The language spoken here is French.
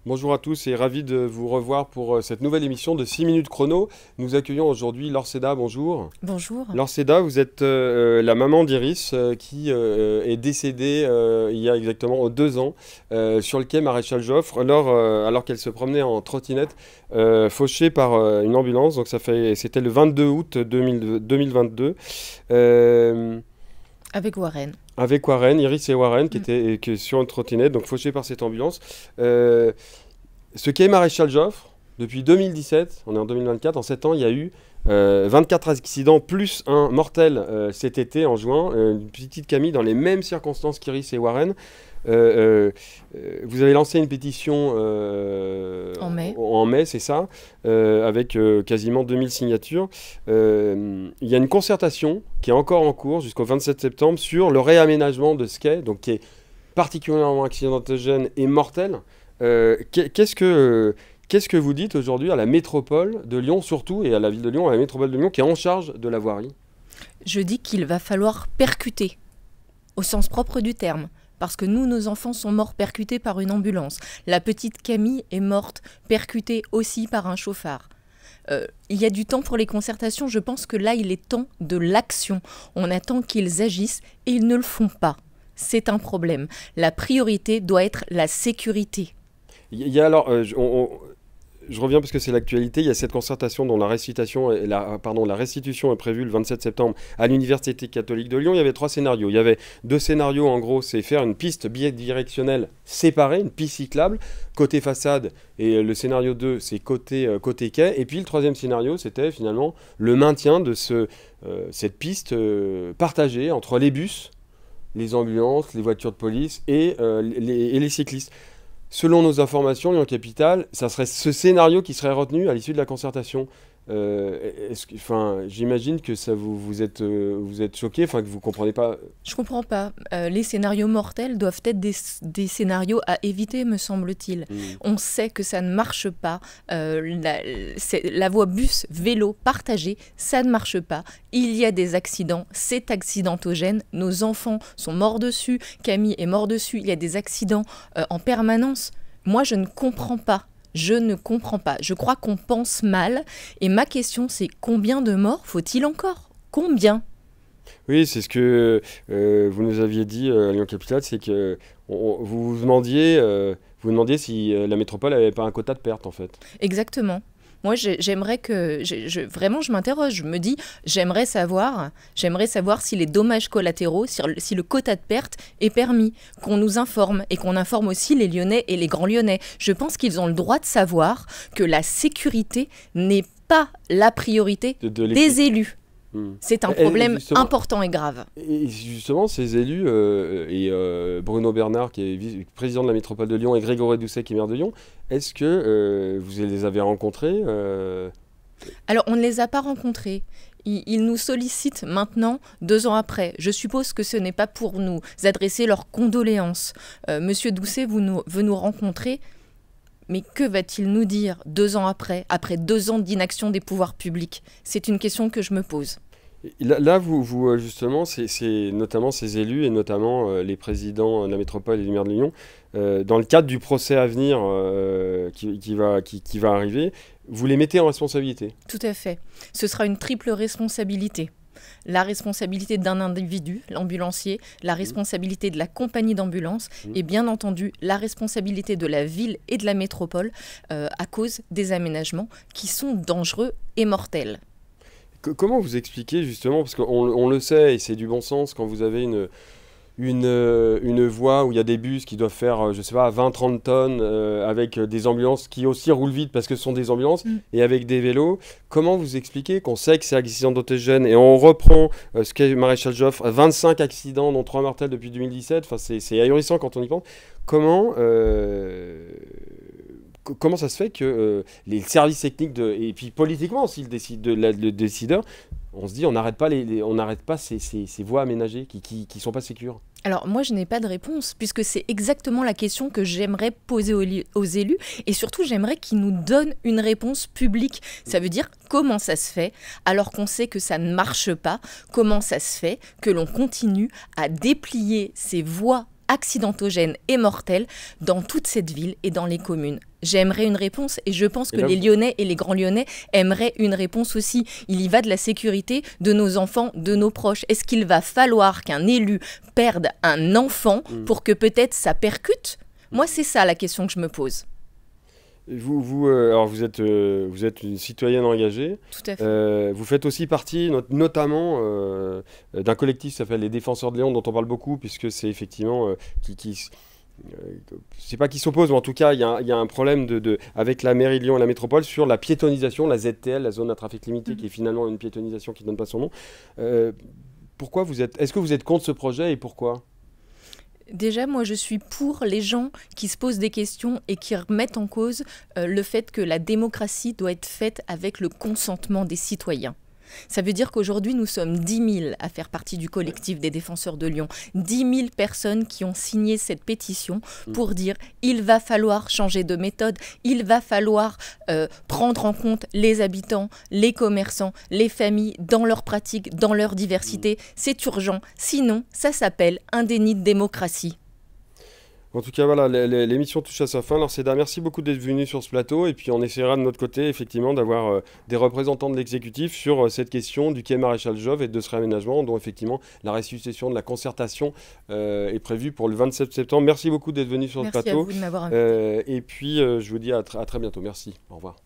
Bonjour à tous et ravi de vous revoir pour cette nouvelle émission de 6 minutes chrono. Nous accueillons aujourd'hui Laure Seda, bonjour. Bonjour. Laure Seda, vous êtes la maman d'Iris qui est décédée il y a exactement 2 ans sur le quai Maréchal Joffre alors qu'elle se promenait en trottinette fauchée par une ambulance. Donc c'était le 22 août 2022. Avec Warren. Avec Warren, Iris et Warren qui Mm. étaient sur une trottinette, donc fauchés par cette ambulance. Ce quai Maréchal Joffre, depuis 2017, on est en 2024, en 7 ans, il y a eu 24 accidents plus un mortel cet été en juin. Une petite Camille dans les mêmes circonstances qu'Iris et Warren. Vous avez lancé une pétition En mai. en mai, c'est ça, avec quasiment 2000 signatures. Il y a une concertation qui est encore en cours jusqu'au 27 septembre sur le réaménagement de ce quai, donc qui est particulièrement accidentogène et mortel. Qu'est-ce que vous dites aujourd'hui à la métropole de Lyon surtout, et à la ville de Lyon, à la métropole de Lyon qui est en charge de la voirie? Je dis qu'il va falloir percuter, au sens propre du terme. Parce que nous, nos enfants sont morts percutés par une ambulance. La petite Camille est morte percutée aussi par un chauffard. Il y a du temps pour les concertations. Je pense que là, il est temps de l'action. On attend qu'ils agissent et ils ne le font pas. C'est un problème. La priorité doit être la sécurité. Il y a alors, je reviens parce que c'est l'actualité. Il y a cette concertation dont la restitution est prévue le 27 septembre à l'Université catholique de Lyon. Il y avait 3 scénarios. Il y avait 2 scénarios, en gros, c'est faire une piste bidirectionnelle séparée, une piste cyclable, côté façade. Et le scénario 2, c'est côté quai. Et puis le 3e scénario, c'était finalement le maintien de cette piste partagée entre les bus, les ambulances, les voitures de police et les cyclistes. Selon nos informations, Lyon Capitale, ça serait ce scénario qui serait retenu à l'issue de la concertation. J'imagine que ça vous êtes choqué, que vous comprenez pas. Je comprends pas. Les scénarios mortels doivent être des scénarios à éviter, me semble-t-il. On sait que ça ne marche pas. La voie bus, vélo, partagée, ça ne marche pas. Il y a des accidents, c'est accidentogène. Nos enfants sont morts dessus. Camille est mort dessus. Il y a des accidents en permanence. Moi, je ne comprends pas. Je ne comprends pas. Je crois qu'on pense mal. Et ma question, c'est combien de morts faut-il encore? Combien? Oui, c'est ce que vous nous aviez dit à Lyon Capitale, c'est que vous demandiez si la métropole n'avait pas un quota de perte en fait. Exactement. Moi, j'aimerais que... vraiment, je m'interroge. Je me dis, j'aimerais savoir si les dommages collatéraux, si le quota de perte est permis, qu'on nous informe et qu'on informe aussi les Lyonnais et les Grands Lyonnais. Je pense qu'ils ont le droit de savoir que la sécurité n'est pas la priorité des élus. C'est un problème important et grave. Et justement, ces élus, Bruno Bernard, qui est président de la métropole de Lyon, et Grégory Doucet, qui est maire de Lyon, est-ce que vous les avez rencontrés Alors, on ne les a pas rencontrés. Ils nous sollicitent maintenant, 2 ans après. Je suppose que ce n'est pas pour nous adresser leurs condoléances. Monsieur Doucet veut nous rencontrer. Mais que va-t-il nous dire 2 ans après 2 ans d'inaction des pouvoirs publics? C'est une question que je me pose. Là, justement, c'est notamment ces élus et notamment les présidents de la métropole et du maire de Lyon, dans le cadre du procès à venir qui va arriver, vous les mettez en responsabilité. Tout à fait. Ce sera une triple responsabilité. La responsabilité d'un individu, l'ambulancier, la responsabilité de la compagnie d'ambulance et bien entendu la responsabilité de la ville et de la métropole à cause des aménagements qui sont dangereux et mortels. Comment vous expliquez justement, parce qu'on le sait et c'est du bon sens, quand vous avez une voie où il y a des bus qui doivent faire, je sais pas, 20-30 tonnes, avec des ambulances qui aussi roulent vite parce que ce sont des ambulances, et avec des vélos, comment vous expliquez qu'on sait que c'est accidentogène et on reprend ce qu'est Maréchal Joffre, 25 accidents dont 3 mortels depuis 2017, c'est ahurissant quand on y pense. Comment ça se fait que les services techniques et puis politiquement aussi le décideur, on se dit on n'arrête pas ces voies aménagées qui sont pas sécures? Alors moi je n'ai pas de réponse puisque c'est exactement la question que j'aimerais poser aux élus et surtout j'aimerais qu'ils nous donnent une réponse publique. Ça veut dire comment ça se fait alors qu'on sait que ça ne marche pas, comment ça se fait que l'on continue à déplier ces voies accidentogène et mortel dans toute cette ville et dans les communes. J'aimerais une réponse et je pense que les Lyonnais et les Grands Lyonnais aimeraient une réponse aussi. Il y va de la sécurité de nos enfants, de nos proches. Est-ce qu'il va falloir qu'un élu perde un enfant pour que peut-être ça percute ? Moi, c'est ça la question que je me pose. Alors vous êtes une citoyenne engagée. Tout à fait. Vous faites aussi partie, notamment, d'un collectif qui s'appelle les Défenseurs de Lyon, dont on parle beaucoup, puisque c'est effectivement c'est pas qu'ils s'opposent, mais en tout cas, il y a un problème avec la mairie de Lyon et la métropole sur la piétonisation, la ZTL, la zone à trafic limité, qui est finalement une piétonisation qui ne donne pas son nom. Est-ce que vous êtes contre ce projet et pourquoi ? Déjà, moi, je suis pour les gens qui se posent des questions et qui remettent en cause le fait que la démocratie doit être faite avec le consentement des citoyens. Ça veut dire qu'aujourd'hui, nous sommes 10 000 à faire partie du collectif des Défenseurs de Lyon. 10 000 personnes qui ont signé cette pétition pour dire il va falloir changer de méthode, il va falloir prendre en compte les habitants, les commerçants, les familles dans leurs pratiques, dans leur diversité. C'est urgent. Sinon, ça s'appelle un déni de démocratie. En tout cas, voilà, l'émission touche à sa fin. Alors, Céda, merci beaucoup d'être venu sur ce plateau. Et puis, on essaiera de notre côté, effectivement, d'avoir des représentants de l'exécutif sur cette question du quai Maréchal Jouve et de ce réaménagement, dont, effectivement, la restitution de la concertation est prévue pour le 27 septembre. Merci beaucoup d'être venu sur ce plateau. Merci à vous de m'avoir invité. Et puis, je vous dis à très bientôt. Merci. Au revoir.